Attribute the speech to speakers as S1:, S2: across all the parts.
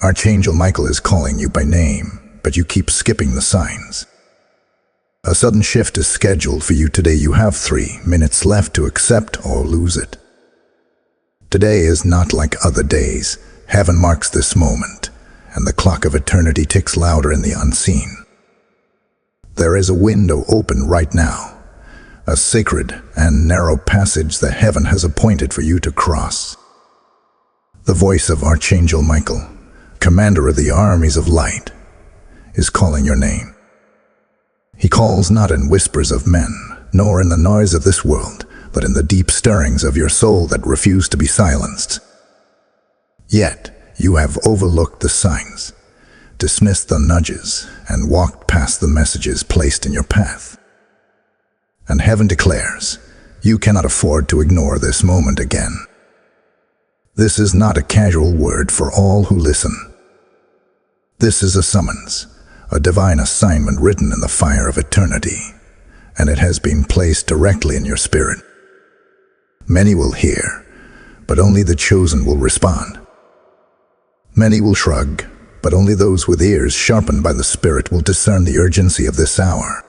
S1: Archangel Michael is calling you by name, but you keep skipping the signs. A sudden shift is scheduled for you today. You have 3 minutes left to accept or lose it. Today is not like other days. Heaven marks this moment, and the clock of eternity ticks louder in the unseen. There is a window open right now, a sacred and narrow passage that heaven has appointed for you to cross. The voice of Archangel Michael, commander of the armies of light, is calling your name. He calls not in whispers of men, nor in the noise of this world, but in the deep stirrings of your soul that refuse to be silenced. Yet you have overlooked the signs, dismissed the nudges, and walked past the messages placed in your path. And heaven declares, you cannot afford to ignore this moment again. This is not a casual word for all who listen. This is a summons, a divine assignment written in the fire of eternity, and it has been placed directly in your spirit. Many will hear, but only the chosen will respond. Many will shrug, but only those with ears sharpened by the Spirit will discern the urgency of this hour.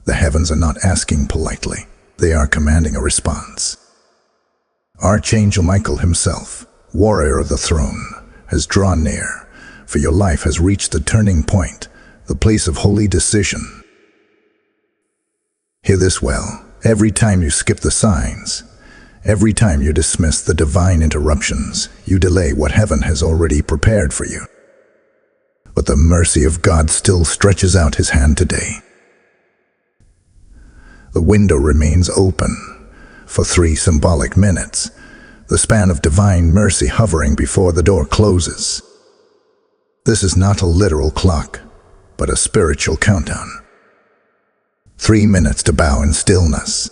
S1: The heavens are not asking politely, they are commanding a response. Archangel Michael himself, warrior of the throne, has drawn near, for your life has reached the turning point, the place of holy decision. Hear this well. Every time you skip the signs, every time you dismiss the divine interruptions, you delay what heaven has already prepared for you. But the mercy of God still stretches out his hand today. The window remains open for 3 symbolic minutes, the span of divine mercy hovering before the door closes. This is not a literal clock, but a spiritual countdown. 3 minutes to bow in stillness.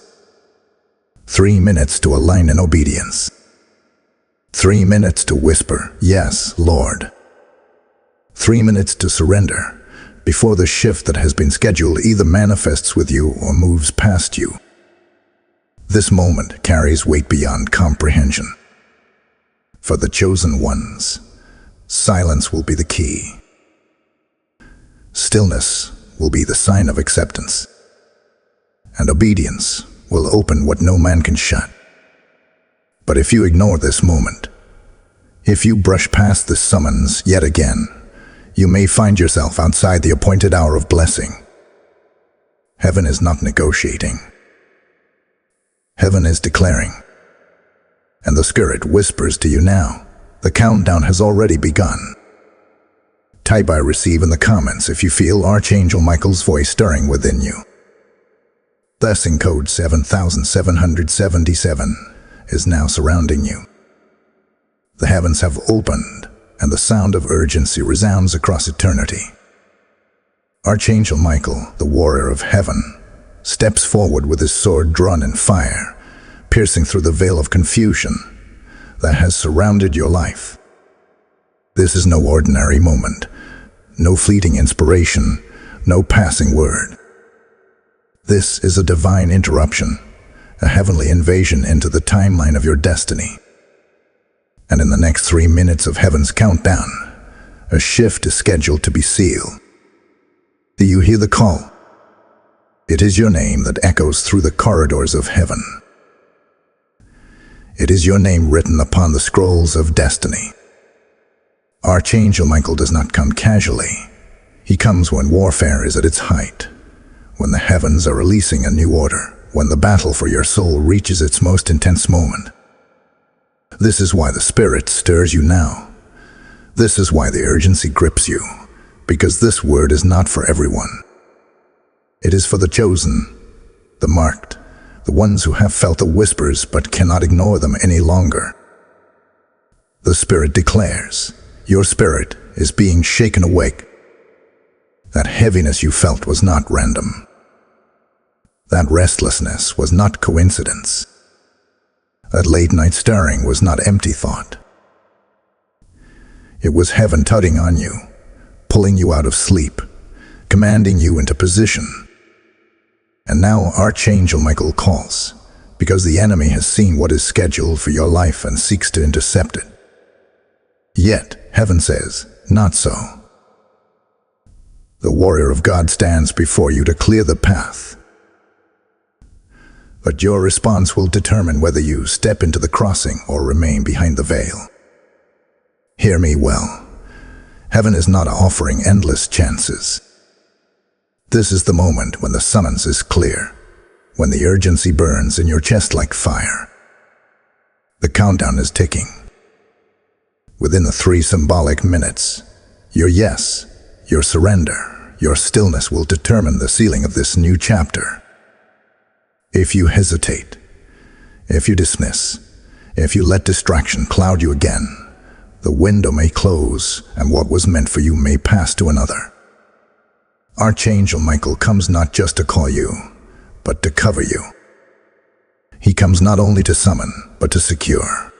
S1: 3 minutes to align in obedience. 3 minutes to whisper, "Yes, Lord." 3 minutes to surrender before the shift that has been scheduled either manifests with you or moves past you. This moment carries weight beyond comprehension. For the chosen ones, silence will be the key. Stillness will be the sign of acceptance. And obedience will open what no man can shut. But if you ignore this moment, if you brush past this summons yet again, you may find yourself outside the appointed hour of blessing. Heaven is not negotiating. Heaven is declaring. And the Spirit whispers to you now, the countdown has already begun. Type "I receive" in the comments if you feel Archangel Michael's voice stirring within you. Blessing code 7777 is now surrounding you. The heavens have opened, and the sound of urgency resounds across eternity. Archangel Michael, the warrior of heaven, steps forward with his sword drawn in fire, piercing through the veil of confusion that has surrounded your life. This is no ordinary moment, no fleeting inspiration, no passing word. This is a divine interruption, a heavenly invasion into the timeline of your destiny. And in the next 3 minutes of heaven's countdown, a shift is scheduled to be sealed. Do you hear the call? It is your name that echoes through the corridors of heaven. It is your name written upon the scrolls of destiny. Archangel Michael does not come casually. He comes when warfare is at its height, when the heavens are releasing a new order, when the battle for your soul reaches its most intense moment. This is why the Spirit stirs you now. This is why the urgency grips you, because this word is not for everyone. It is for the chosen, the marked, the ones who have felt the whispers but cannot ignore them any longer. The Spirit declares, your spirit is being shaken awake. That heaviness you felt was not random. That restlessness was not coincidence. That late-night stirring was not empty thought. It was heaven tugging on you, pulling you out of sleep, commanding you into position. And now Archangel Michael calls, because the enemy has seen what is scheduled for your life and seeks to intercept it. Yet, Heaven says, "Not so." The warrior of God stands before you to clear the path. But your response will determine whether you step into the crossing or remain behind the veil. Hear me well. Heaven is not offering endless chances. This is the moment when the summons is clear, when the urgency burns in your chest like fire. The countdown is ticking. Within the 3 symbolic minutes, your yes, your surrender, your stillness will determine the sealing of this new chapter. If you hesitate, if you dismiss, if you let distraction cloud you again, the window may close and what was meant for you may pass to another. Archangel Michael comes not just to call you, but to cover you. He comes not only to summon, but to secure.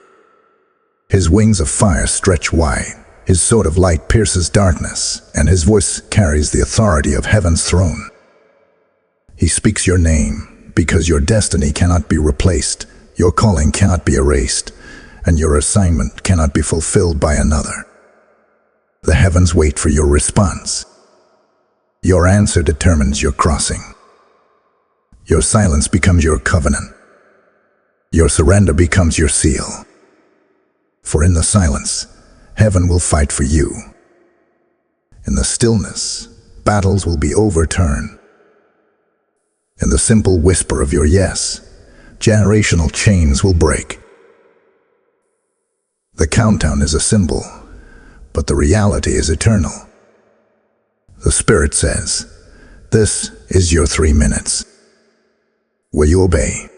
S1: His wings of fire stretch wide, his sword of light pierces darkness, and his voice carries the authority of heaven's throne. He speaks your name, because your destiny cannot be replaced, your calling cannot be erased, and your assignment cannot be fulfilled by another. The heavens wait for your response. Your answer determines your crossing. Your silence becomes your covenant. Your surrender becomes your seal. For in the silence, heaven will fight for you. In the stillness, battles will be overturned. In the simple whisper of your yes, generational chains will break. The countdown is a symbol, but the reality is eternal. The Spirit says, "This is your 3 minutes." Will you obey?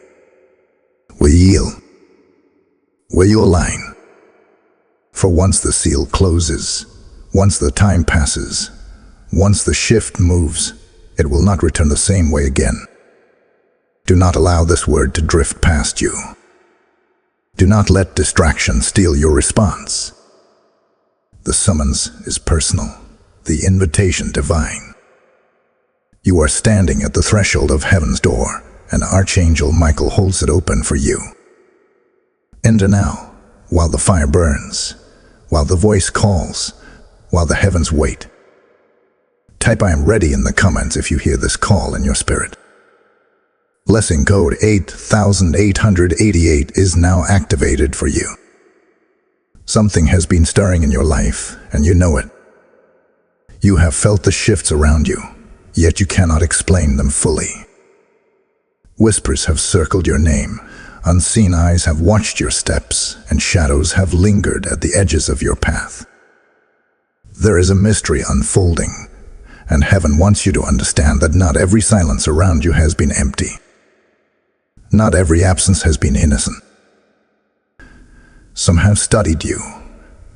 S1: Will you yield? Will you align? For once the seal closes, once the time passes, once the shift moves, it will not return the same way again. Do not allow this word to drift past you. Do not let distraction steal your response. The summons is personal, the invitation divine. You are standing at the threshold of heaven's door, and Archangel Michael holds it open for you. Enter now, while the fire burns, while the voice calls, while the heavens wait. Type "I am ready" in the comments if you hear this call in your spirit. Blessing code 8888 is now activated for you. Something has been stirring in your life, and you know it. You have felt the shifts around you, yet you cannot explain them fully. Whispers have circled your name, unseen eyes have watched your steps, and shadows have lingered at the edges of your path. There is a mystery unfolding, and heaven wants you to understand that not every silence around you has been empty. Not every absence has been innocent. Some have studied you,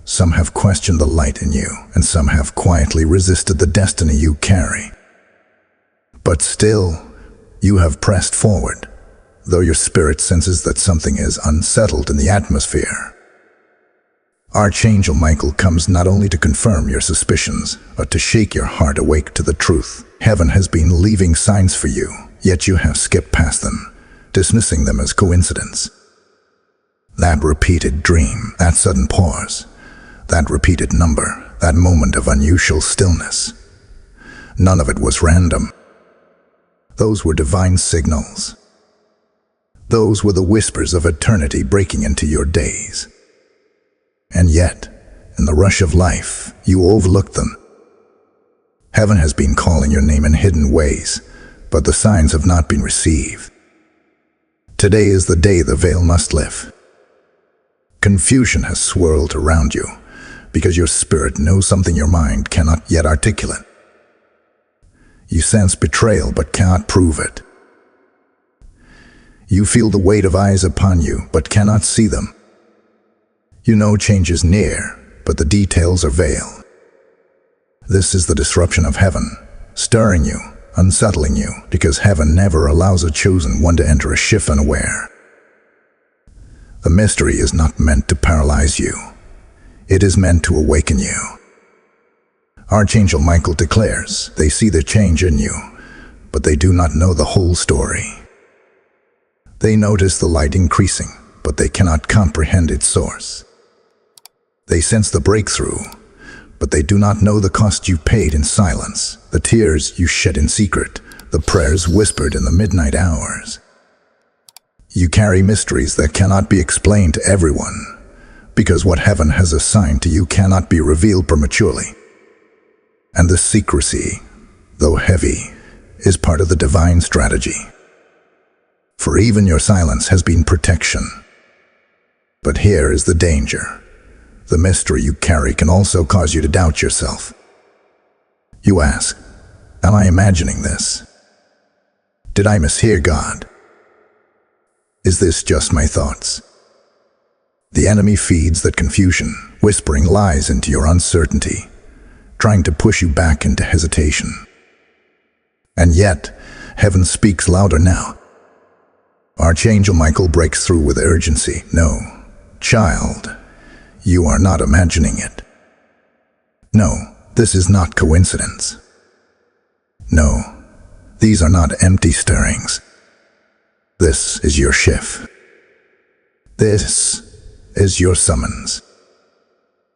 S1: some have questioned the light in you, and some have quietly resisted the destiny you carry. But still, you have pressed forward, though your spirit senses that something is unsettled in the atmosphere. Archangel Michael comes not only to confirm your suspicions, but to shake your heart awake to the truth. Heaven has been leaving signs for you, yet you have skipped past them, dismissing them as coincidence. That repeated dream, that sudden pause, that repeated number, that moment of unusual stillness. None of it was random. Those were divine signals. Those were the whispers of eternity breaking into your days. And yet, in the rush of life, you overlooked them. Heaven has been calling your name in hidden ways, but the signs have not been received. Today is the day the veil must lift. Confusion has swirled around you, because your spirit knows something your mind cannot yet articulate. You sense betrayal but cannot prove it. You feel the weight of eyes upon you but cannot see them. You know change is near, but the details are veiled. This is the disruption of heaven, stirring you, unsettling you, because heaven never allows a chosen one to enter a shift unaware. The mystery is not meant to paralyze you. It is meant to awaken you. Archangel Michael declares, they see the change in you, but they do not know the whole story. They notice the light increasing, but they cannot comprehend its source. They sense the breakthrough, but they do not know the cost you paid in silence, the tears you shed in secret, the prayers whispered in the midnight hours. You carry mysteries that cannot be explained to everyone, because what heaven has assigned to you cannot be revealed prematurely. And this secrecy, though heavy, is part of the divine strategy. For even your silence has been protection. But here is the danger. The mystery you carry can also cause you to doubt yourself. You ask, am I imagining this? Did I mishear God? Is this just my thoughts? The enemy feeds that confusion, whispering lies into your uncertainty, trying to push you back into hesitation. And yet, heaven speaks louder now. Archangel Michael breaks through with urgency. No, child, you are not imagining it. No, this is not coincidence. No, these are not empty stirrings. This is your shift. This is your summons.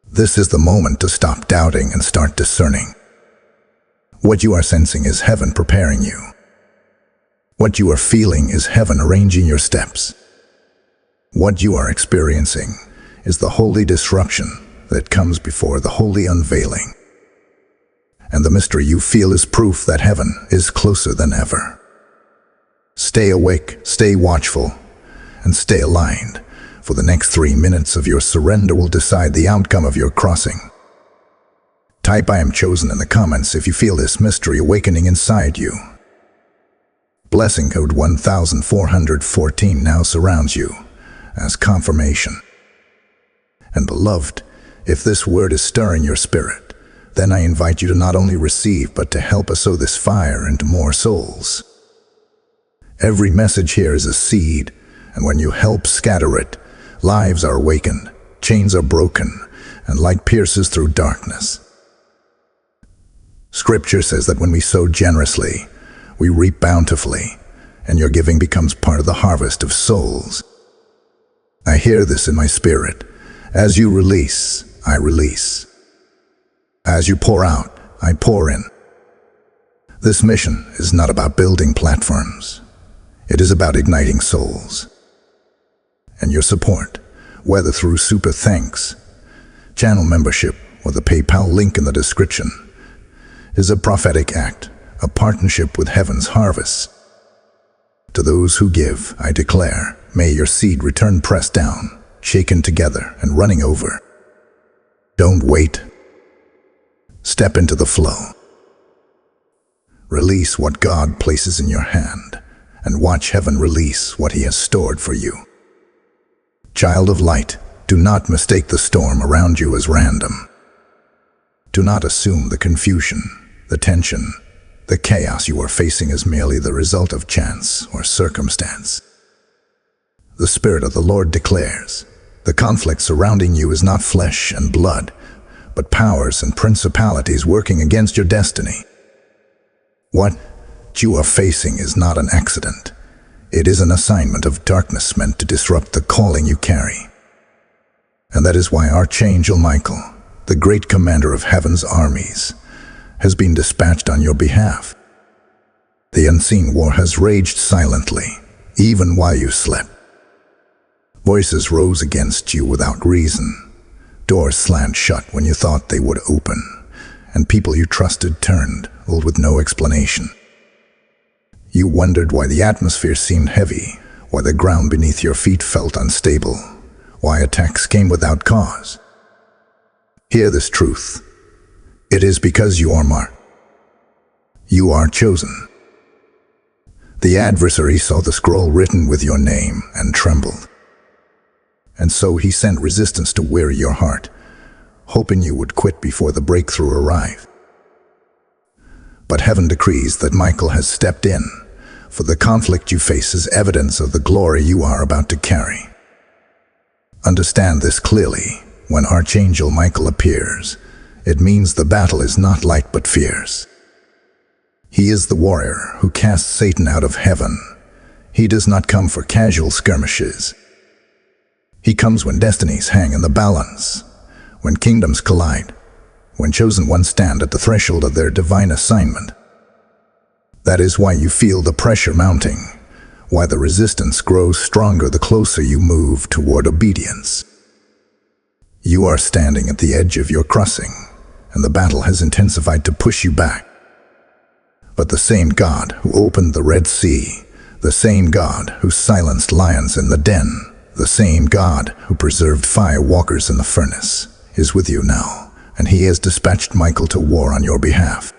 S1: This is the moment to stop doubting and start discerning. What you are sensing is heaven preparing you. What you are feeling is heaven arranging your steps. What you are experiencing is the holy disruption that comes before the holy unveiling. And the mystery you feel is proof that heaven is closer than ever. Stay awake, stay watchful, and stay aligned, for the next 3 minutes of your surrender will decide the outcome of your crossing. Type "I am chosen" in the comments if you feel this mystery awakening inside you. Blessing code 1414 now surrounds you as confirmation. And beloved, if this word is stirring your spirit, then I invite you to not only receive but to help us sow this fire into more souls. Every message here is a seed, and when you help scatter it, lives are awakened, chains are broken, and light pierces through darkness. Scripture says that when we sow generously, we reap bountifully, and your giving becomes part of the harvest of souls. I hear this in my spirit. As you release, I release. As you pour out, I pour in. This mission is not about building platforms. It is about igniting souls. And your support, whether through super thanks, channel membership, or the PayPal link in the description, is a prophetic act, a partnership with heaven's harvest. To those who give, I declare, may your seed return pressed down, shaken together, and running over. Don't wait. Step into the flow. Release what God places in your hand, and watch heaven release what He has stored for you. Child of light, do not mistake the storm around you as random. Do not assume the confusion, the tension, the chaos you are facing as merely the result of chance or circumstance. The Spirit of the Lord declares, the conflict surrounding you is not flesh and blood, but powers and principalities working against your destiny. What you are facing is not an accident. It is an assignment of darkness meant to disrupt the calling you carry. And that is why Archangel Michael, the great commander of heaven's armies, has been dispatched on your behalf. The unseen war has raged silently, even while you slept. Voices rose against you without reason. Doors slammed shut when you thought they would open, and people you trusted turned, all with no explanation. You wondered why the atmosphere seemed heavy, why the ground beneath your feet felt unstable, why attacks came without cause. Hear this truth. It is because you are marked. You are chosen. The adversary saw the scroll written with your name and trembled. And so he sent resistance to weary your heart, hoping you would quit before the breakthrough arrived. But heaven decrees that Michael has stepped in, for the conflict you face is evidence of the glory you are about to carry. Understand this clearly. When Archangel Michael appears, it means the battle is not light but fierce. He is the warrior who casts Satan out of heaven. He does not come for casual skirmishes. He comes when destinies hang in the balance, when kingdoms collide, when chosen ones stand at the threshold of their divine assignment. That is why you feel the pressure mounting, why the resistance grows stronger the closer you move toward obedience. You are standing at the edge of your crossing, and the battle has intensified to push you back. But the same God who opened the Red Sea, the same God who silenced lions in the den, the same God who preserved fire walkers in the furnace, is with you now, and he has dispatched Michael to war on your behalf.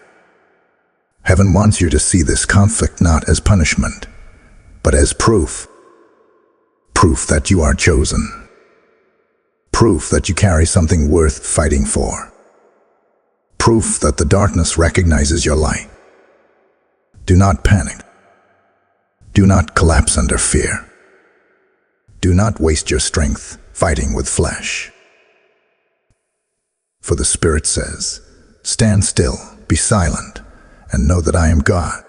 S1: Heaven wants you to see this conflict not as punishment, but as proof. Proof that you are chosen. Proof that you carry something worth fighting for. Proof that the darkness recognizes your light. Do not panic. Do not collapse under fear. Do not waste your strength fighting with flesh. For the Spirit says, "Stand still, be silent, and know that I am God."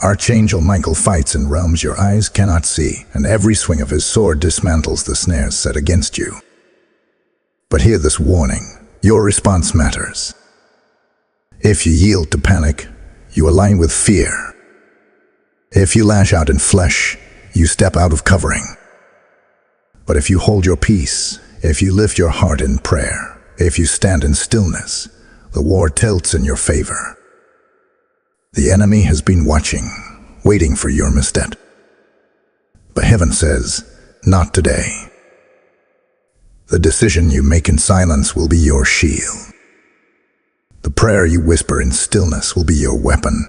S1: Archangel Michael fights in realms your eyes cannot see, and every swing of his sword dismantles the snares set against you. But hear this warning, your response matters. If you yield to panic, you align with fear. If you lash out in flesh, you step out of covering. But if you hold your peace, if you lift your heart in prayer, if you stand in stillness, the war tilts in your favor. The enemy has been watching, waiting for your misstep. But heaven says, not today. The decision you make in silence will be your shield. The prayer you whisper in stillness will be your weapon.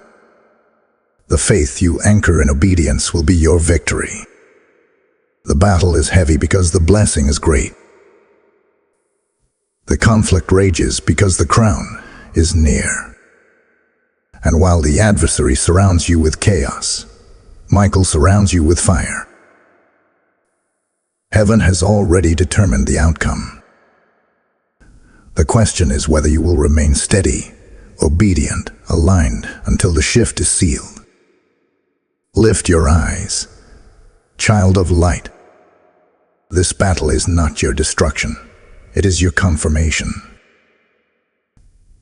S1: The faith you anchor in obedience will be your victory. The battle is heavy because the blessing is great. The conflict rages because the crown is near. And while the adversary surrounds you with chaos, Michael surrounds you with fire. Heaven has already determined the outcome. The question is whether you will remain steady, obedient, aligned until the shift is sealed. Lift your eyes, child of light. This battle is not your destruction. It is your confirmation.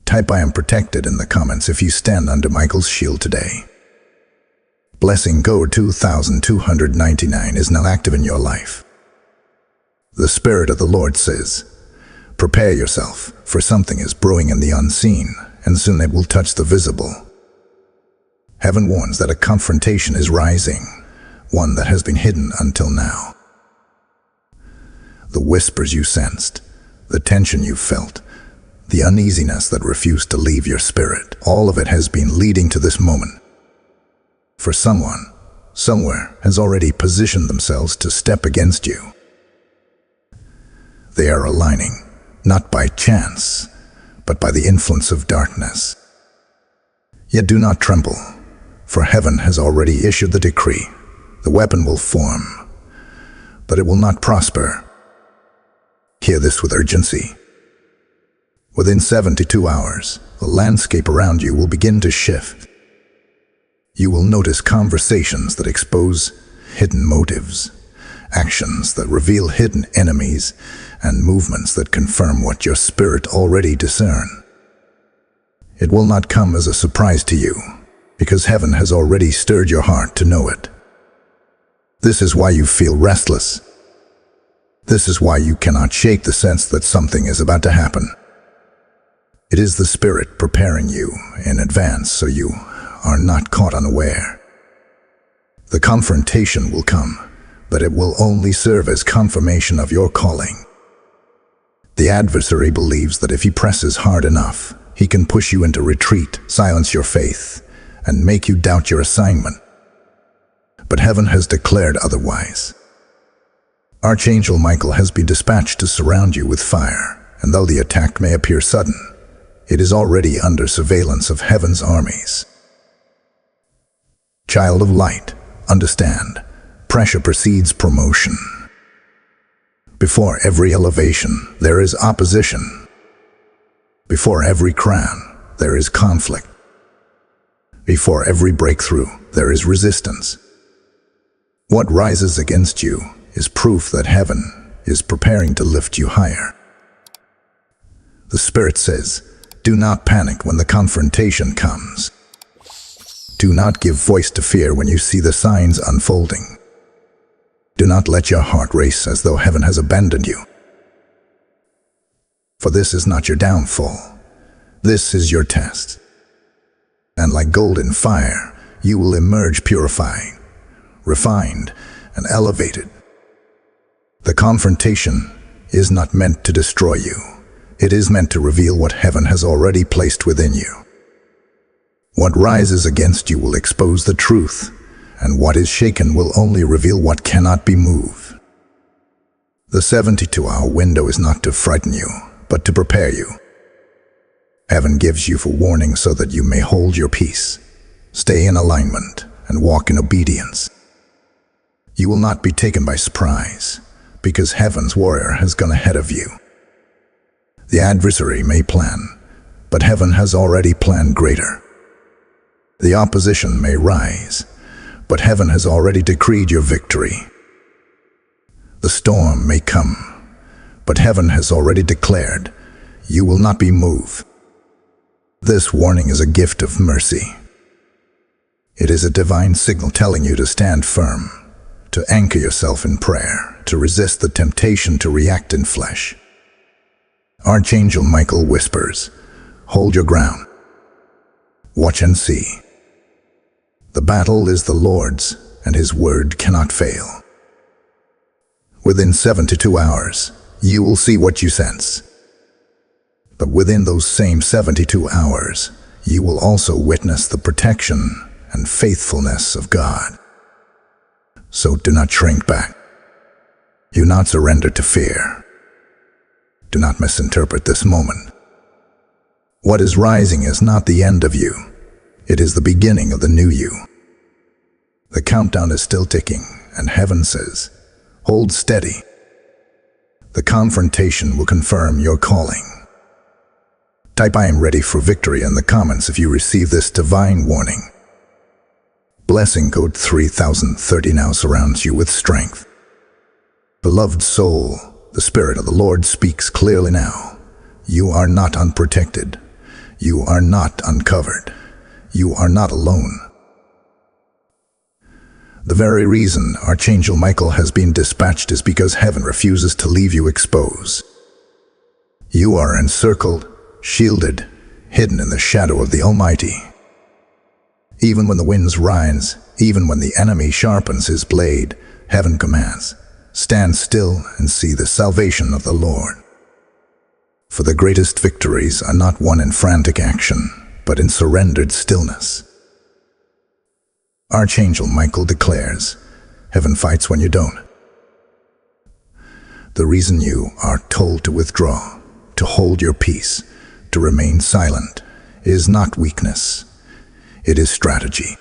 S1: Type "I am protected" in the comments if you stand under Michael's shield today. Blessing code 2299 is now active in your life. The Spirit of the Lord says, prepare yourself, for something is brewing in the unseen, and soon it will touch the visible. Heaven warns that a confrontation is rising, one that has been hidden until now. The whispers you sensed, the tension you felt, the uneasiness that refused to leave your spirit, all of it has been leading to this moment. For someone, somewhere, has already positioned themselves to step against you. They are aligning, not by chance, but by the influence of darkness. Yet do not tremble, for heaven has already issued the decree. The weapon will form, but it will not prosper. Hear this with urgency. Within 72 hours, the landscape around you will begin to shift. You will notice conversations that expose hidden motives, actions that reveal hidden enemies, and movements that confirm what your spirit already discerns. It will not come as a surprise to you, because heaven has already stirred your heart to know it. This is why you feel restless. This is why you cannot shake the sense that something is about to happen. It is the Spirit preparing you in advance so you are not caught unaware. The confrontation will come, but it will only serve as confirmation of your calling. The adversary believes that if he presses hard enough, he can push you into retreat, silence your faith, and make you doubt your assignment. But heaven has declared otherwise. Archangel Michael has been dispatched to surround you with fire, and though the attack may appear sudden, it is already under surveillance of heaven's armies. Child of light, understand, pressure precedes promotion. Before every elevation, there is opposition. Before every crown, there is conflict. Before every breakthrough, there is resistance. What rises against you is proof that heaven is preparing to lift you higher. The Spirit says, do not panic when the confrontation comes. Do not give voice to fear when you see the signs unfolding. Do not let your heart race as though heaven has abandoned you. For this is not your downfall. This is your test. And like gold in fire, you will emerge purified, refined, and elevated. The confrontation is not meant to destroy you. It is meant to reveal what heaven has already placed within you. What rises against you will expose the truth, and what is shaken will only reveal what cannot be moved. The 72-hour window is not to frighten you, but to prepare you. Heaven gives you for warning so that you may hold your peace, stay in alignment, and walk in obedience. You will not be taken by surprise, because heaven's warrior has gone ahead of you. The adversary may plan, but heaven has already planned greater. The opposition may rise, but heaven has already decreed your victory. The storm may come, but heaven has already declared, you will not be moved. This warning is a gift of mercy. It is a divine signal telling you to stand firm, to anchor yourself in prayer, to resist the temptation to react in flesh. Archangel Michael whispers, hold your ground. Watch and see. The battle is the Lord's, and His word cannot fail. Within 72 hours, you will see what you sense. But within those same 72 hours, you will also witness the protection and faithfulness of God. So do not shrink back. Do not surrender to fear. Do not misinterpret this moment. What is rising is not the end of you. It is the beginning of the new you. The countdown is still ticking, and heaven says, hold steady. The confrontation will confirm your calling. Type I am ready for victory in the comments if you receive this divine warning. Blessing code 3030 now surrounds you with strength. Beloved soul, the Spirit of the Lord speaks clearly now. You are not unprotected. You are not uncovered. You are not alone. The very reason Archangel Michael has been dispatched is because heaven refuses to leave you exposed. You are encircled, shielded, hidden in the shadow of the Almighty. Even when the winds rise, even when the enemy sharpens his blade, heaven commands, stand still and see the salvation of the Lord. For the greatest victories are not won in frantic action, but in surrendered stillness. Archangel Michael declares, heaven fights when you don't. The reason you are told to withdraw, to hold your peace, to remain silent, is not weakness. It is strategy.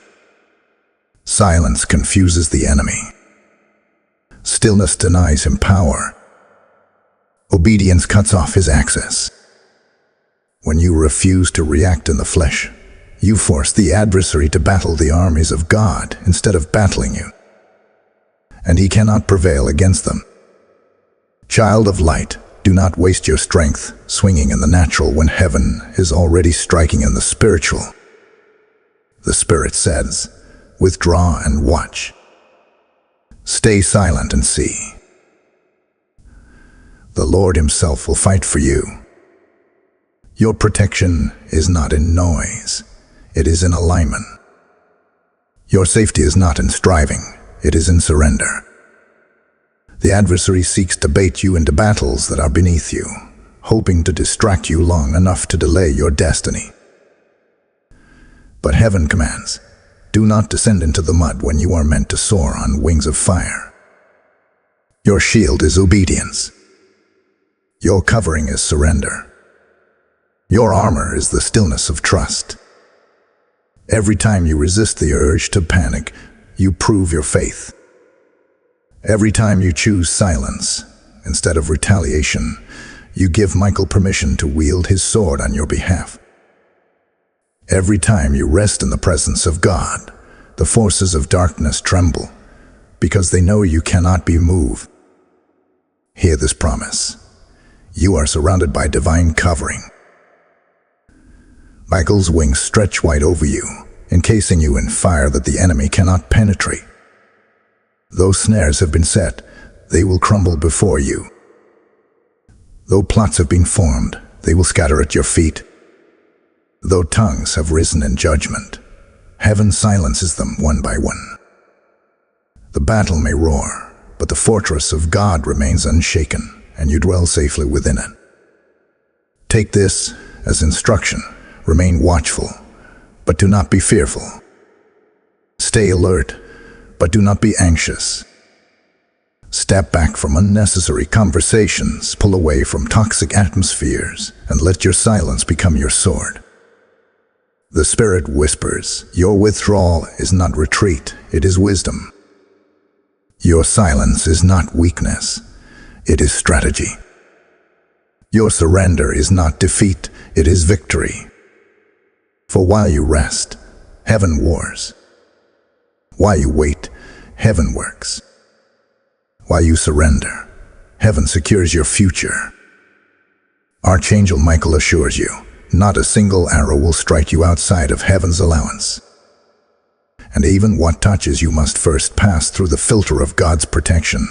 S1: Silence confuses the enemy. Stillness denies him power. Obedience cuts off his access. When you refuse to react in the flesh, you force the adversary to battle the armies of God instead of battling you. And he cannot prevail against them. Child of light, do not waste your strength swinging in the natural when heaven is already striking in the spiritual. The Spirit says, withdraw and watch. Stay silent and see. The Lord Himself will fight for you. Your protection is not in noise. It is in alignment. Your safety is not in striving. It is in surrender. The adversary seeks to bait you into battles that are beneath you, hoping to distract you long enough to delay your destiny. But heaven commands, do not descend into the mud when you are meant to soar on wings of fire. Your shield is obedience. Your covering is surrender. Your armor is the stillness of trust. Every time you resist the urge to panic, you prove your faith. Every time you choose silence instead of retaliation, you give Michael permission to wield his sword on your behalf. Every time you rest in the presence of God, the forces of darkness tremble because they know you cannot be moved. Hear this promise. You are surrounded by divine covering. Michael's wings stretch wide over you, encasing you in fire that the enemy cannot penetrate. Though snares have been set, they will crumble before you. Though plots have been formed, they will scatter at your feet. Though tongues have risen in judgment, heaven silences them one by one. The battle may roar, but the fortress of God remains unshaken, and you dwell safely within it. Take this as instruction. Remain watchful, but do not be fearful. Stay alert, but do not be anxious. Step back from unnecessary conversations, pull away from toxic atmospheres, and let your silence become your sword. The Spirit whispers, your withdrawal is not retreat, it is wisdom. Your silence is not weakness, it is strategy. Your surrender is not defeat, it is victory. For while you rest, heaven wars. While you wait, heaven works. While you surrender, heaven secures your future. Archangel Michael assures you, not a single arrow will strike you outside of heaven's allowance. And even what touches you must first pass through the filter of God's protection,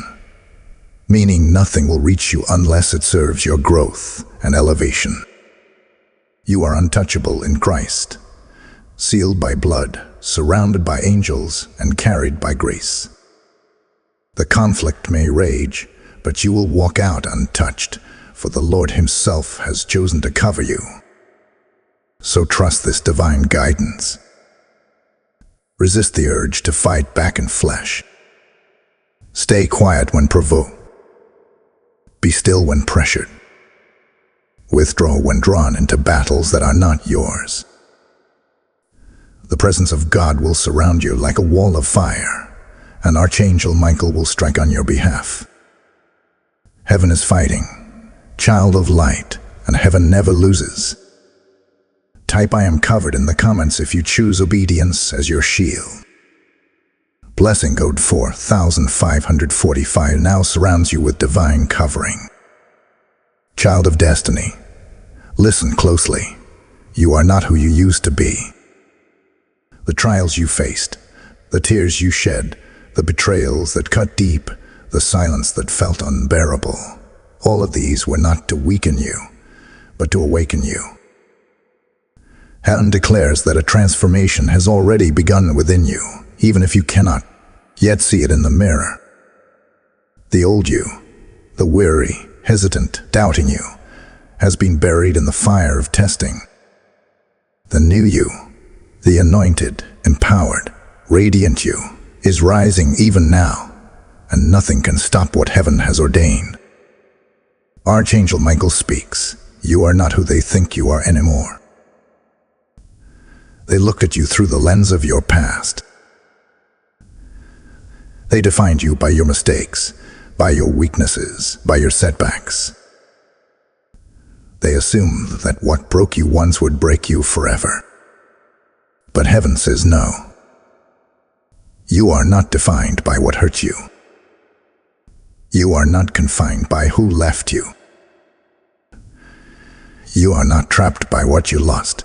S1: meaning nothing will reach you unless it serves your growth and elevation. You are untouchable in Christ, sealed by blood, surrounded by angels, and carried by grace. The conflict may rage, but you will walk out untouched, for the Lord Himself has chosen to cover you. So trust this divine guidance. Resist the urge to fight back in flesh. Stay quiet when provoked. Be still when pressured. Withdraw when drawn into battles that are not yours. The presence of God will surround you like a wall of fire, and Archangel Michael will strike on your behalf. Heaven is fighting, child of light, and heaven never loses. Type I am covered in the comments if you choose obedience as your shield. Blessing code 4545 now surrounds you with divine covering. Child of destiny, listen closely. You are not who you used to be. The trials you faced, the tears you shed, the betrayals that cut deep, the silence that felt unbearable, all of these were not to weaken you, but to awaken you. Heaven declares that a transformation has already begun within you, even if you cannot yet see it in the mirror. The old you, the weary, hesitant, doubting you, has been buried in the fire of testing. The new you, the anointed, empowered, radiant you, is rising even now, and nothing can stop what heaven has ordained. Archangel Michael speaks, you are not who they think you are anymore. They look at you through the lens of your past. They defined you by your mistakes, by your weaknesses, by your setbacks. They assumed that what broke you once would break you forever. But heaven says no. You are not defined by what hurt you. You are not confined by who left you. You are not trapped by what you lost.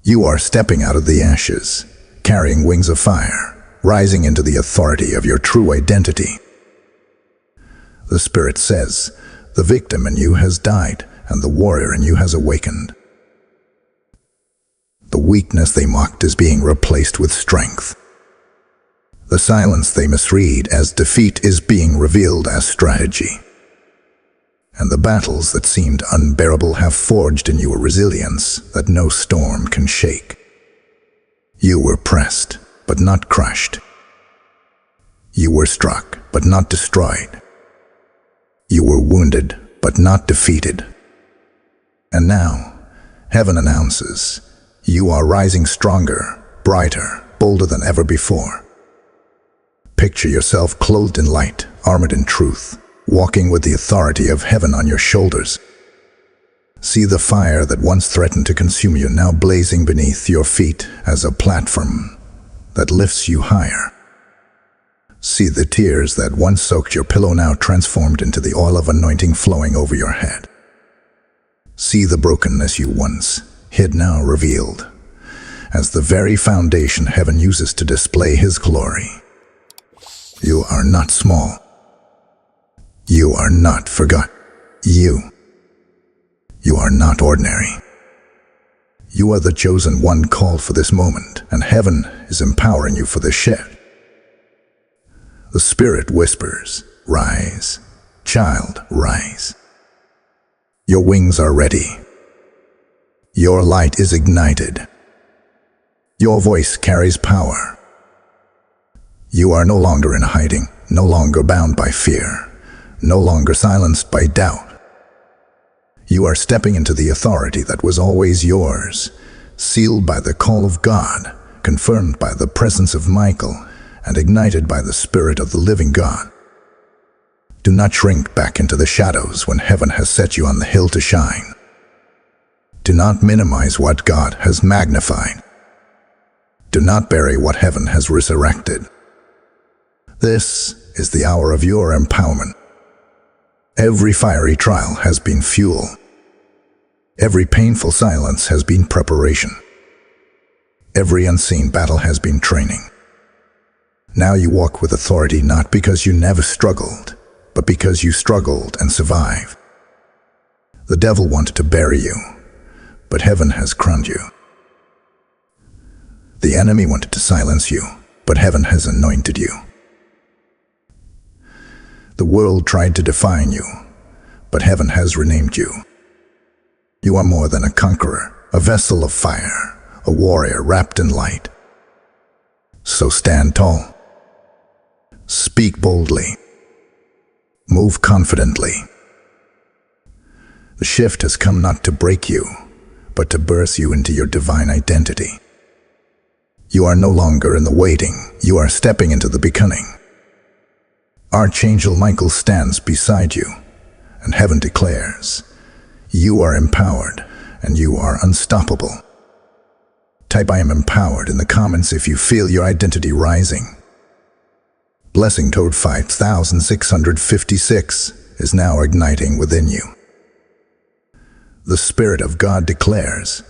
S1: You are stepping out of the ashes, carrying wings of fire, rising into the authority of your true identity. The Spirit says, the victim in you has died, and the warrior in you has awakened. The weakness they mocked is being replaced with strength. The silence they misread as defeat is being revealed as strategy. And the battles that seemed unbearable have forged in you a resilience that no storm can shake. You were pressed, but not crushed. You were struck, but not destroyed. You were wounded, but not defeated. And now, heaven announces, you are rising stronger, brighter, bolder than ever before. Picture yourself clothed in light, armored in truth, walking with the authority of heaven on your shoulders. See the fire that once threatened to consume you now blazing beneath your feet as a platform that lifts you higher. See the tears that once soaked your pillow now transformed into the oil of anointing flowing over your head. See the brokenness you once hid now revealed, as the very foundation heaven uses to display His glory. You are not small. You are not forgotten. You are not ordinary. You are the chosen one called for this moment, and heaven is empowering you for this shift. The Spirit whispers, "Rise, child, rise." Your wings are ready. Your light is ignited. Your voice carries power. You are no longer in hiding, no longer bound by fear, no longer silenced by doubt. You are stepping into the authority that was always yours, sealed by the call of God, confirmed by the presence of Michael, and ignited by the Spirit of the living God. Do not shrink back into the shadows when heaven has set you on the hill to shine. Do not minimize what God has magnified. Do not bury what heaven has resurrected. This is the hour of your empowerment. Every fiery trial has been fuel. Every painful silence has been preparation. Every unseen battle has been training. Now you walk with authority not because you never struggled, but because you struggled and survived. The devil wanted to bury you, but heaven has crowned you. The enemy wanted to silence you, but heaven has anointed you. The world tried to define you, but heaven has renamed you. You are more than a conqueror, a vessel of fire, a warrior wrapped in light. So stand tall. Speak boldly. Move confidently. The shift has come not to break you, but to birth you into your divine identity. You are no longer in the waiting, you are stepping into the becoming. Archangel Michael stands beside you, and heaven declares, you are empowered, and you are unstoppable. Type "I am empowered" in the comments if you feel your identity rising. Blessing code 5656 is now igniting within you. The Spirit of God declares,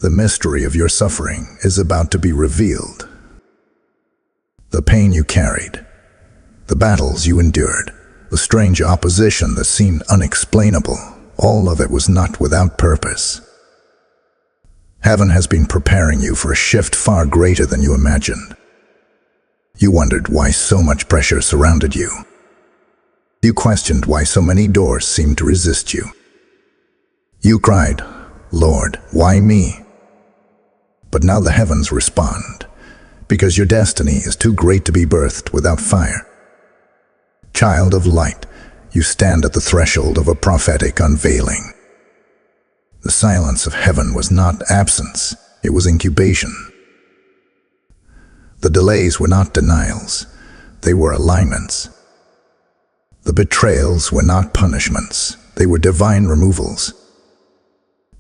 S1: the mystery of your suffering is about to be revealed. The pain you carried, the battles you endured, the strange opposition that seemed unexplainable, all of it was not without purpose. Heaven has been preparing you for a shift far greater than you imagined. You wondered why so much pressure surrounded you. You questioned why so many doors seemed to resist you. You cried, "Lord, why me?" But now the heavens respond, because your destiny is too great to be birthed without fire. Child of light, you stand at the threshold of a prophetic unveiling. The silence of heaven was not absence, it was incubation. The delays were not denials, they were alignments. The betrayals were not punishments, they were divine removals.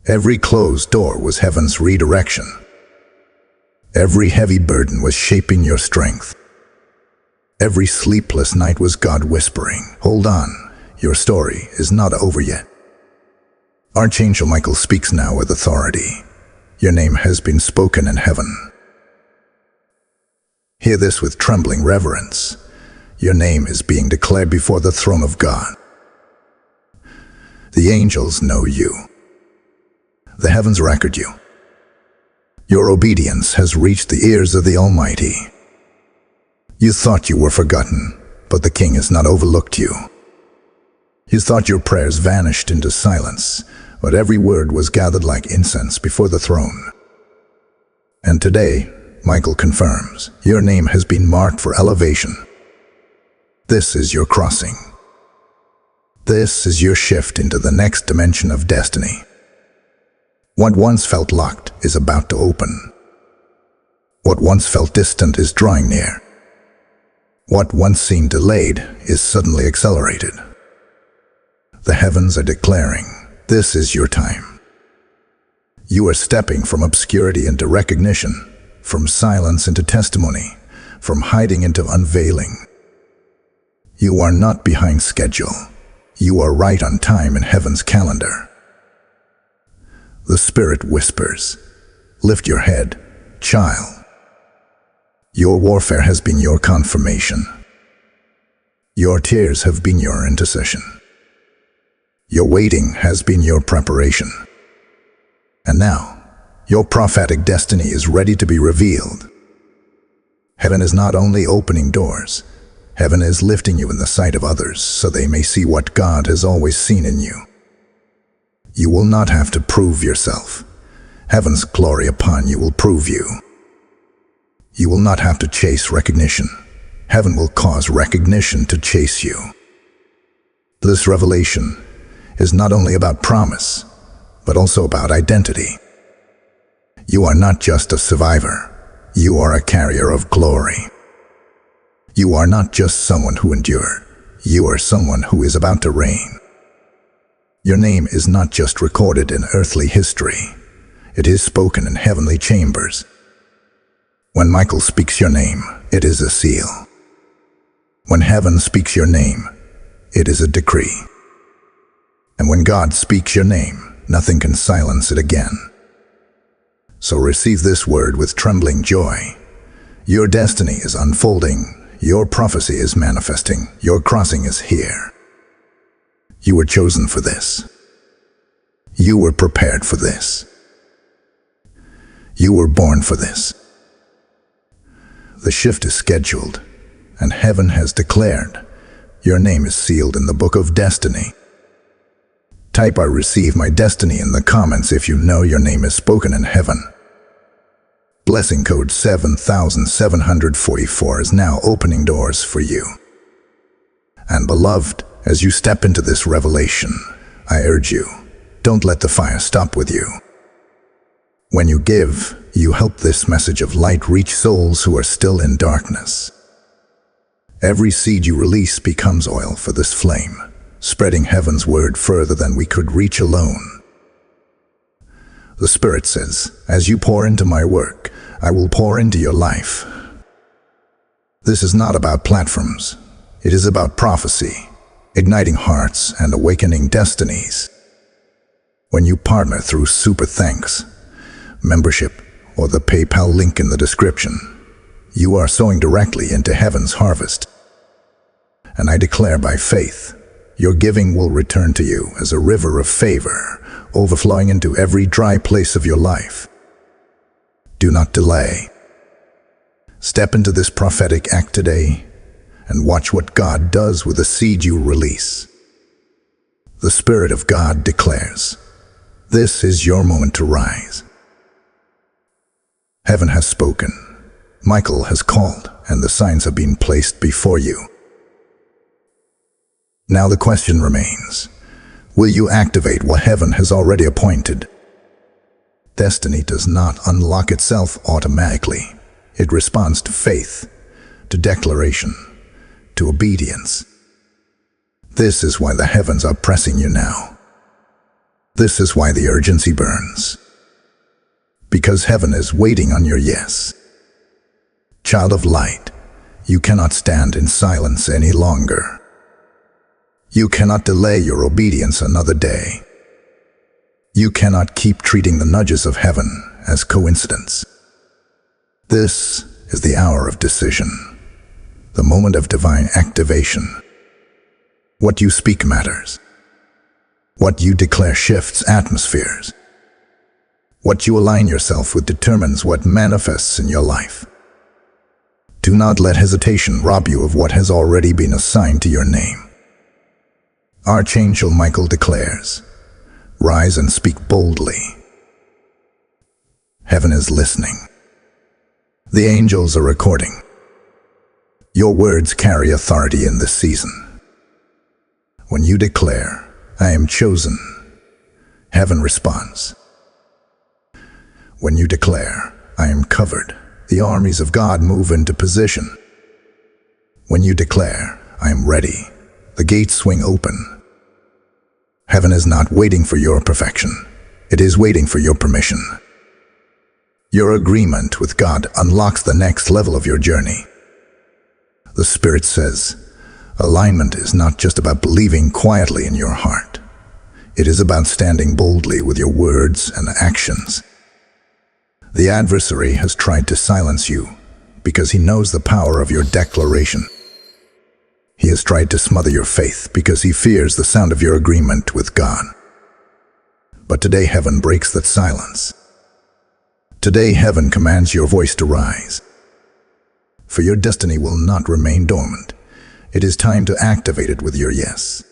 S1: Every closed door was heaven's redirection. Every heavy burden was shaping your strength. Every sleepless night was God whispering, "Hold on, your story is not over yet." Archangel Michael speaks now with authority. Your name has been spoken in heaven. Hear this with trembling reverence. Your name is being declared before the throne of God. The angels know you. The heavens record you. Your obedience has reached the ears of the Almighty. You thought you were forgotten, but the King has not overlooked you. You thought your prayers vanished into silence, but every word was gathered like incense before the throne. And today, Michael confirms, your name has been marked for elevation. This is your crossing. This is your shift into the next dimension of destiny. What once felt locked is about to open. What once felt distant is drawing near. What once seemed delayed is suddenly accelerated. The heavens are declaring, this is your time. You are stepping from obscurity into recognition, from silence into testimony, from hiding into unveiling. You are not behind schedule. You are right on time in heaven's calendar. The Spirit whispers, "Lift your head, child. Your warfare has been your confirmation. Your tears have been your intercession. Your waiting has been your preparation. And now, your prophetic destiny is ready to be revealed. Heaven is not only opening doors, heaven is lifting you in the sight of others so they may see what God has always seen in you. You will not have to prove yourself. Heaven's glory upon you will prove you. You will not have to chase recognition. Heaven will cause recognition to chase you. This revelation is not only about promise, but also about identity. You are not just a survivor. You are a carrier of glory. You are not just someone who endured. You are someone who is about to reign. Your name is not just recorded in earthly history. It is spoken in heavenly chambers. When Michael speaks your name, it is a seal. When heaven speaks your name, it is a decree. And when God speaks your name, nothing can silence it again. So receive this word with trembling joy. Your destiny is unfolding. Your prophecy is manifesting. Your crossing is here. You were chosen for this. You were prepared for this. You were born for this. The shift is scheduled, and heaven has declared. Your name is sealed in the book of destiny. Type "I receive my destiny" in the comments if you know your name is spoken in heaven. Blessing code 7744 is now opening doors for you. And beloved, as you step into this revelation, I urge you, don't let the fire stop with you. When you give, you help this message of light reach souls who are still in darkness. Every seed you release becomes oil for this flame, spreading heaven's word further than we could reach alone. The Spirit says, "As you pour into my work, I will pour into your life." This is not about platforms. It is about prophecy, igniting hearts and awakening destinies. When you partner through Super Thanks, membership, or the PayPal link in the description, you are sowing directly into heaven's harvest. And I declare by faith, your giving will return to you as a river of favor, overflowing into every dry place of your life. Do not delay. Step into this prophetic act today and watch what God does with the seed you release. The Spirit of God declares, this is your moment to rise. Heaven has spoken, Michael has called, and the signs have been placed before you. Now the question remains, will you activate what heaven has already appointed? Destiny does not unlock itself automatically. It responds to faith, to declaration, to obedience. This is why the heavens are pressing you now. This is why the urgency burns. Because heaven is waiting on your yes. Child of light, you cannot stand in silence any longer. You cannot delay your obedience another day. You cannot keep treating the nudges of heaven as coincidence. This is the hour of decision, the moment of divine activation. What you speak matters. What you declare shifts atmospheres. What you align yourself with determines what manifests in your life. Do not let hesitation rob you of what has already been assigned to your name. Archangel Michael declares, rise and speak boldly. Heaven is listening. The angels are recording. Your words carry authority in this season. When you declare, I am chosen, heaven responds. When you declare, I am covered, the armies of God move into position. When you declare, I am ready, the gates swing open. Heaven is not waiting for your perfection. It is waiting for your permission. Your agreement with God unlocks the next level of your journey. The Spirit says, Alignment is not just about believing quietly in your heart. It is about standing boldly with your words and actions. The adversary has tried to silence you because he knows the power of your declaration. He has tried to smother your faith because he fears the sound of your agreement with God. But today heaven breaks that silence. Today heaven commands your voice to rise. For your destiny will not remain dormant. It is time to activate it with your yes.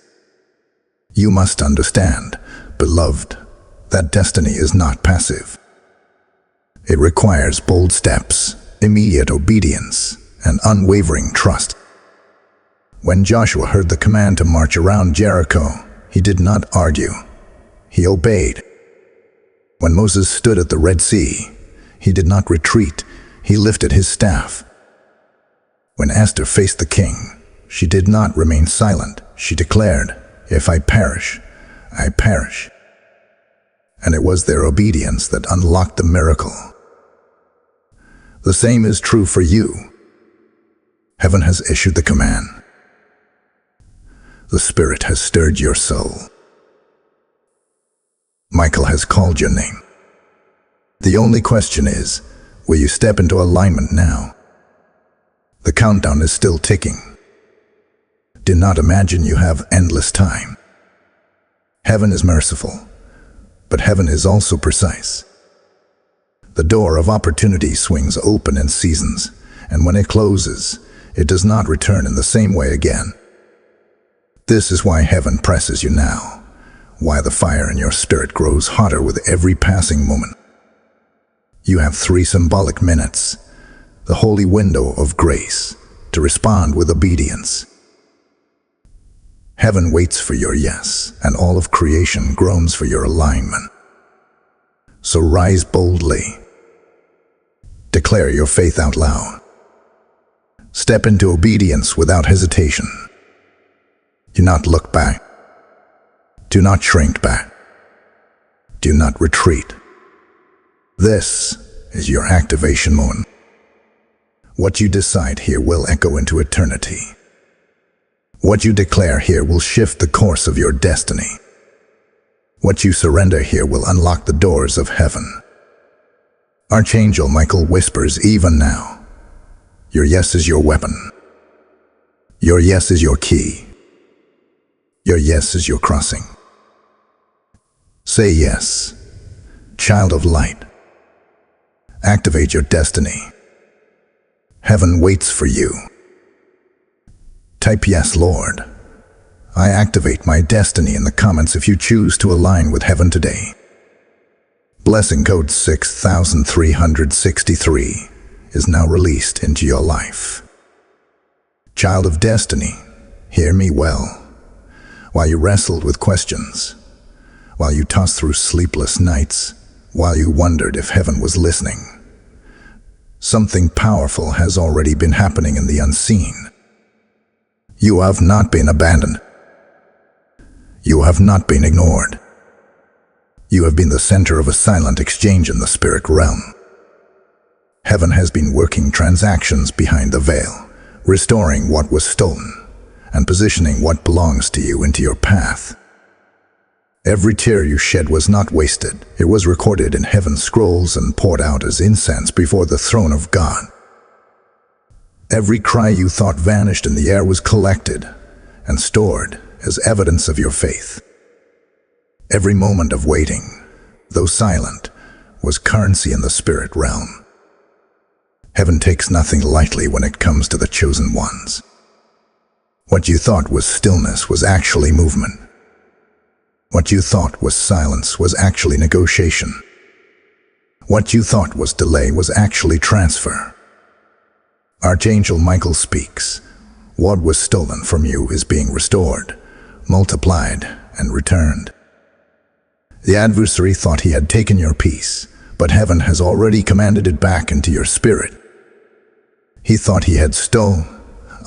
S1: You must understand, beloved, that destiny is not passive. It requires bold steps, immediate obedience, and unwavering trust. When Joshua heard the command to march around Jericho, he did not argue. He obeyed. When Moses stood at the Red Sea, he did not retreat. He lifted his staff. When Esther faced the king, she did not remain silent. She declared, "If I perish, I perish." And it was their obedience that unlocked the miracle. The same is true for you. Heaven has issued the command. The Spirit has stirred your soul. Michael has called your name. The only question is, will you step into alignment now? The countdown is still ticking. Do not imagine you have endless time. Heaven is merciful, but heaven is also precise. The door of opportunity swings open in seasons, and when it closes, it does not return in the same way again. This is why heaven presses you now, why the fire in your spirit grows hotter with every passing moment. You have 3 symbolic minutes, the holy window of grace, to respond with obedience. Heaven waits for your yes, and all of creation groans for your alignment. So rise boldly. Declare your faith out loud. Step into obedience without hesitation. Do not look back. Do not shrink back. Do not retreat. This is your activation moment. What you decide here will echo into eternity. What you declare here will shift the course of your destiny. What you surrender here will unlock the doors of heaven. Archangel Michael whispers even now, your yes is your weapon. Your yes is your key. Your yes is your crossing. Say yes, child of light. Activate your destiny. Heaven waits for you. Type yes, Lord. I activate my destiny in the comments if you choose to align with heaven today. Blessing code 6363 is now released into your life. Child of destiny, hear me well. While you wrestled with questions, while you tossed through sleepless nights, while you wondered if heaven was listening, something powerful has already been happening in the unseen. You have not been abandoned. You have not been ignored. You have been the center of a silent exchange in the spirit realm. Heaven has been working transactions behind the veil, restoring what was stolen, and positioning what belongs to you into your path. Every tear you shed was not wasted. It was recorded in heaven's scrolls and poured out as incense before the throne of God. Every cry you thought vanished in the air was collected and stored as evidence of your faith. Every moment of waiting, though silent, was currency in the spirit realm. Heaven takes nothing lightly when it comes to the chosen ones. What you thought was stillness was actually movement. What you thought was silence was actually negotiation. What you thought was delay was actually transfer. Archangel Michael speaks. What was stolen from you is being restored, multiplied, and returned. The adversary thought he had taken your peace, but heaven has already commanded it back into your spirit. He thought he had stolen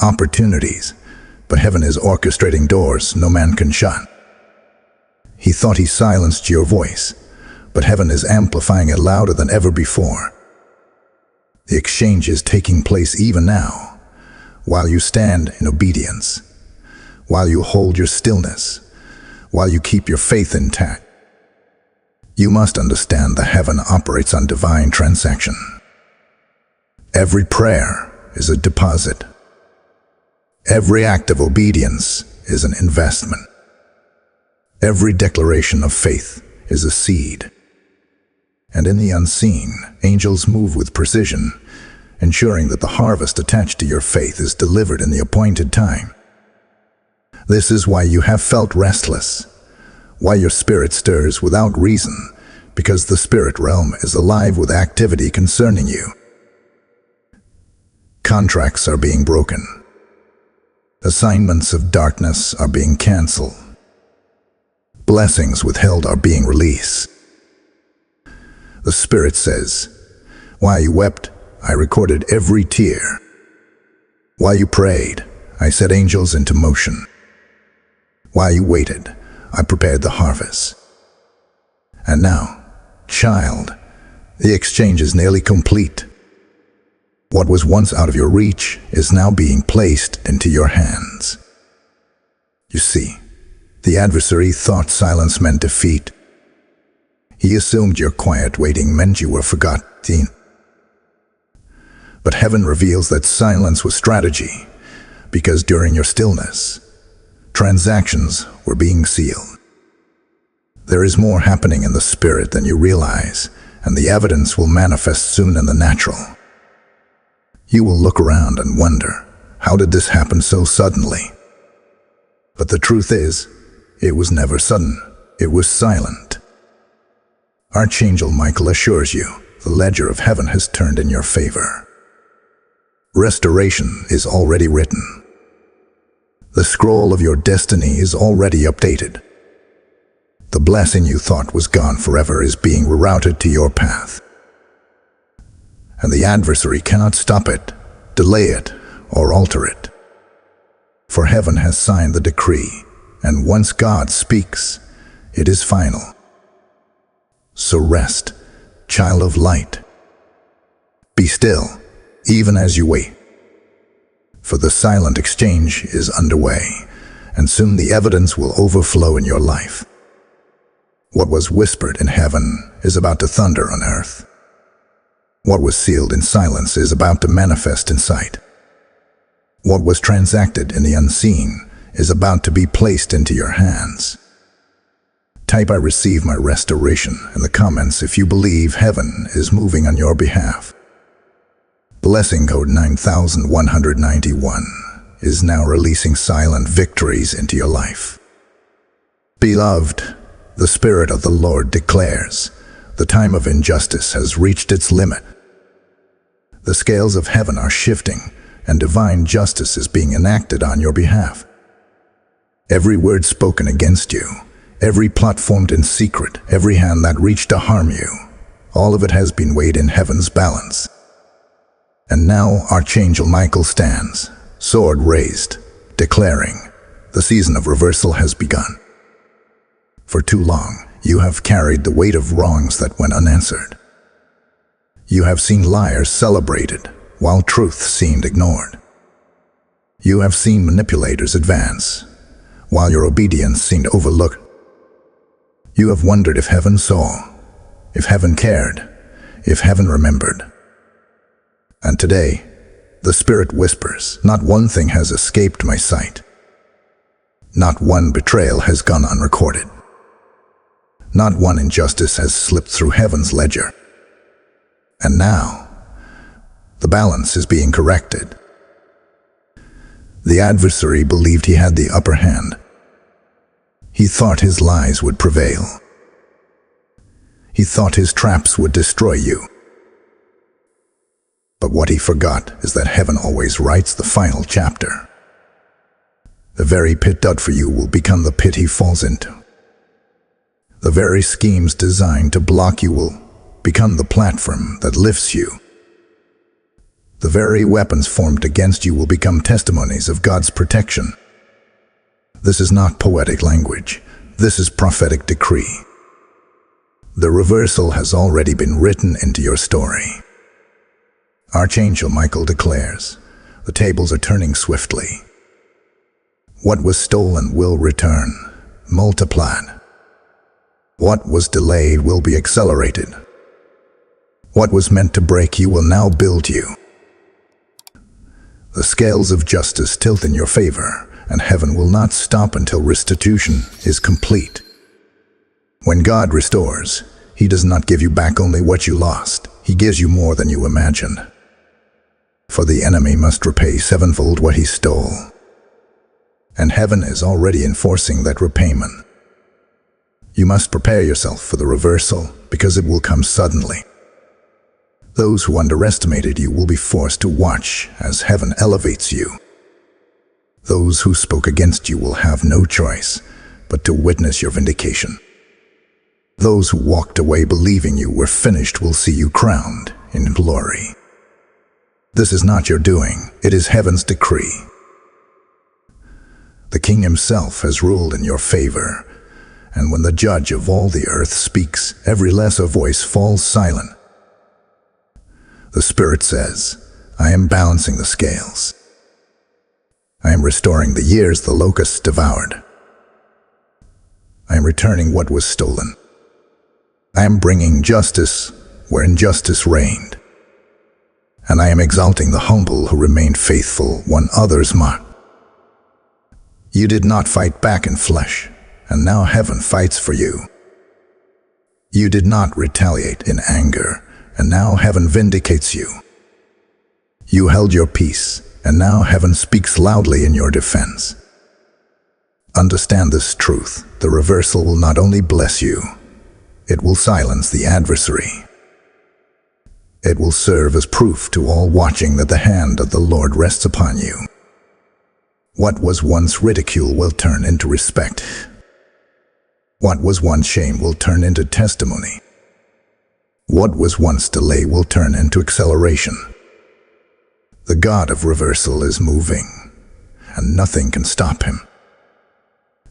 S1: opportunities, but heaven is orchestrating doors no man can shut. He thought he silenced your voice, but heaven is amplifying it louder than ever before. The exchange is taking place even now, while you stand in obedience. while you hold your stillness, while you keep your faith intact. You must understand that heaven operates on divine transaction. Every prayer is a deposit. Every act of obedience is an investment. Every declaration of faith is a seed. And in the unseen, angels move with precision, ensuring that the harvest attached to your faith is delivered in the appointed time. This is why you have felt restless, why your spirit stirs without reason, because the spirit realm is alive with activity concerning you. Contracts are being broken. Assignments of darkness are being canceled. Blessings withheld are being released. The Spirit says, while you wept, I recorded every tear. While you prayed, I set angels into motion. While you waited, I prepared the harvest. And now, child, the exchange is nearly complete. What was once out of your reach is now being placed into your hands. You see, the adversary thought silence meant defeat. He assumed your quiet waiting meant you were forgotten. But heaven reveals that silence was strategy, because during your stillness, transactions were being sealed. There is more happening in the spirit than you realize, and the evidence will manifest soon in the natural. You will look around and wonder, how did this happen so suddenly? But the truth is, it was never sudden, it was silent. Archangel Michael assures you, the ledger of heaven has turned in your favor. Restoration is already written. The scroll of your destiny is already updated. The blessing you thought was gone forever is being rerouted to your path. And the adversary cannot stop it, delay it, or alter it. For heaven has signed the decree, and once God speaks, it is final. So rest, child of light. Be still, even as you wait. For the silent exchange is underway, and soon the evidence will overflow in your life. What was whispered in heaven is about to thunder on earth. What was sealed in silence is about to manifest in sight. What was transacted in the unseen is about to be placed into your hands. Type I receive my restoration in the comments if you believe heaven is moving on your behalf. Blessing code 9191 is now releasing silent victories into your life. Beloved, the Spirit of the Lord declares, the time of injustice has reached its limit. The scales of heaven are shifting, and divine justice is being enacted on your behalf. Every word spoken against you, every plot formed in secret, every hand that reached to harm you, all of it has been weighed in heaven's balance. And now Archangel Michael stands, sword raised, declaring, the season of reversal has begun. For too long, you have carried the weight of wrongs that went unanswered. You have seen liars celebrated, while truth seemed ignored. You have seen manipulators advance, while your obedience seemed overlooked. You have wondered if heaven saw, if heaven cared, if heaven remembered. And today, the Spirit whispers, not one thing has escaped my sight. Not one betrayal has gone unrecorded. Not one injustice has slipped through heaven's ledger. And now, the balance is being corrected. The adversary believed he had the upper hand. He thought his lies would prevail. He thought his traps would destroy you. But what he forgot is that heaven always writes the final chapter. The very pit dug for you will become the pit he falls into. The very schemes designed to block you will become the platform that lifts you. The very weapons formed against you will become testimonies of God's protection. This is not poetic language. This is prophetic decree. The reversal has already been written into your story. Archangel Michael declares, the tables are turning swiftly. What was stolen will return, multiplied. What was delayed will be accelerated. What was meant to break you will now build you. The scales of justice tilt in your favor, and heaven will not stop until restitution is complete. When God restores, He does not give you back only what you lost. He gives you more than you imagined. For the enemy must repay sevenfold what he stole. And heaven is already enforcing that repayment. You must prepare yourself for the reversal, because it will come suddenly. Those who underestimated you will be forced to watch as heaven elevates you. Those who spoke against you will have no choice but to witness your vindication. Those who walked away believing you were finished will see you crowned in glory. This is not your doing, it is heaven's decree. The King himself has ruled in your favor, and when the judge of all the earth speaks, every lesser voice falls silent. The Spirit says, I am balancing the scales. I am restoring the years the locusts devoured. I am returning what was stolen. I am bringing justice where injustice reigned. And I am exalting the humble who remained faithful when others mocked. You did not fight back in flesh, and now heaven fights for you. You did not retaliate in anger, and now heaven vindicates you. You held your peace, and now heaven speaks loudly in your defense. Understand this truth: the reversal will not only bless you, it will silence the adversary. It will serve as proof to all watching that the hand of the Lord rests upon you. What was once ridicule will turn into respect. What was once shame will turn into testimony. What was once delay will turn into acceleration. The God of reversal is moving, and nothing can stop him.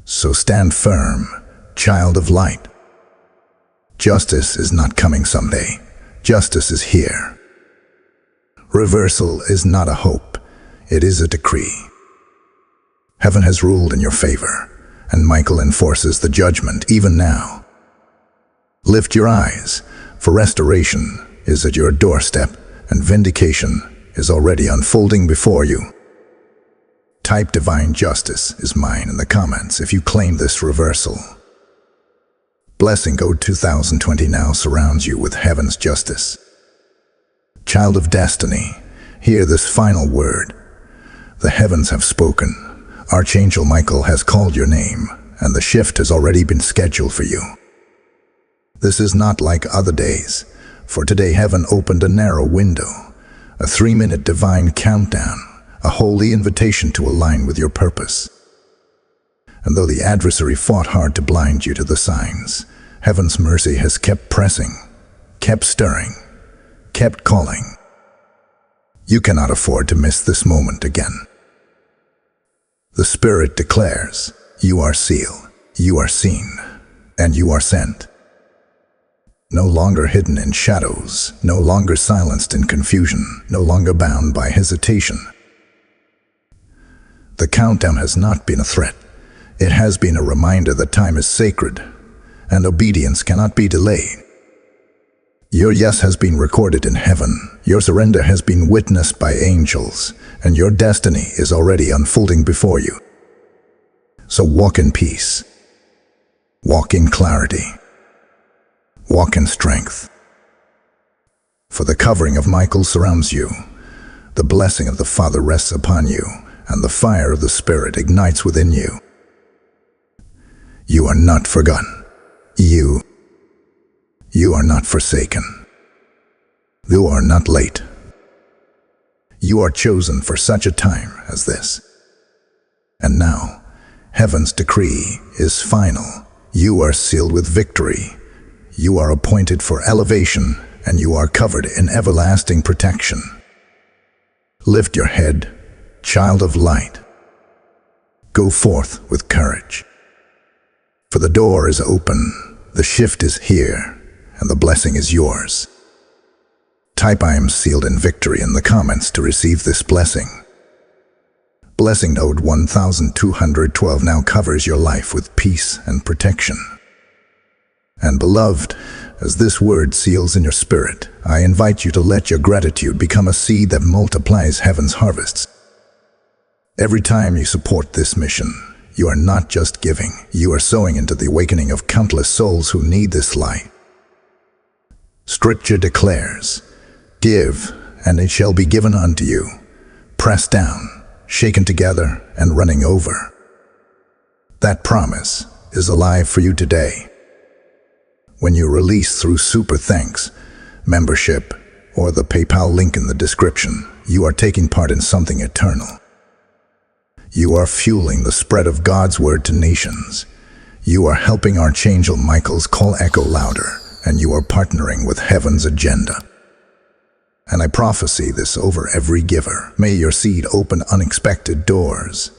S1: So stand firm, child of light. Justice is not coming someday. Justice is here. Reversal is not a hope, it is a decree. Heaven has ruled in your favor, and Michael enforces the judgment even now. Lift your eyes, for restoration is at your doorstep, and vindication is already unfolding before you. Type divine justice is mine in the comments if you claim this reversal. Blessing Code 2020 now surrounds you with heaven's justice. Child of destiny, hear this final word. The heavens have spoken. Archangel Michael has called your name, and the shift has already been scheduled for you. This is not like other days, for today heaven opened a narrow window, a 3-minute divine countdown, a holy invitation to align with your purpose. And though the adversary fought hard to blind you to the signs, heaven's mercy has kept pressing, kept stirring, kept calling. You cannot afford to miss this moment again. The Spirit declares, you are sealed, you are seen, and you are sent. No longer hidden in shadows, no longer silenced in confusion, no longer bound by hesitation. The countdown has not been a threat. It has been a reminder that time is sacred, and obedience cannot be delayed. Your yes has been recorded in heaven, your surrender has been witnessed by angels, and your destiny is already unfolding before you. So walk in peace, walk in clarity, walk in strength. For the covering of Michael surrounds you, the blessing of the Father rests upon you, and the fire of the Spirit ignites within you. You are not forgotten. You are not forsaken. You are not late. You are chosen for such a time as this. And now, heaven's decree is final. You are sealed with victory. You are appointed for elevation, and you are covered in everlasting protection. Lift your head, child of light. Go forth with courage. For the door is open, the shift is here, and the blessing is yours. Type I am sealed in victory in the comments to receive this blessing. Blessing Node 1212 now covers your life with peace and protection. And beloved, as this word seals in your spirit, I invite you to let your gratitude become a seed that multiplies heaven's harvests. Every time you support this mission, you are not just giving, you are sowing into the awakening of countless souls who need this light. Scripture declares, "Give, and it shall be given unto you, pressed down, shaken together, and running over." That promise is alive for you today. When you release through Super Thanks, membership, or the PayPal link in the description, you are taking part in something eternal. You are fueling the spread of God's word to nations. You are helping Archangel Michael's call echo louder, and you are partnering with heaven's agenda. And I prophesy this over every giver. May your seed open unexpected doors.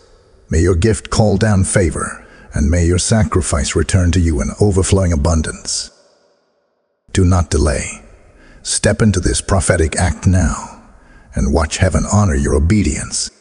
S1: May your gift call down favor, and may your sacrifice return to you in overflowing abundance. Do not delay. Step into this prophetic act now, and watch heaven honor your obedience.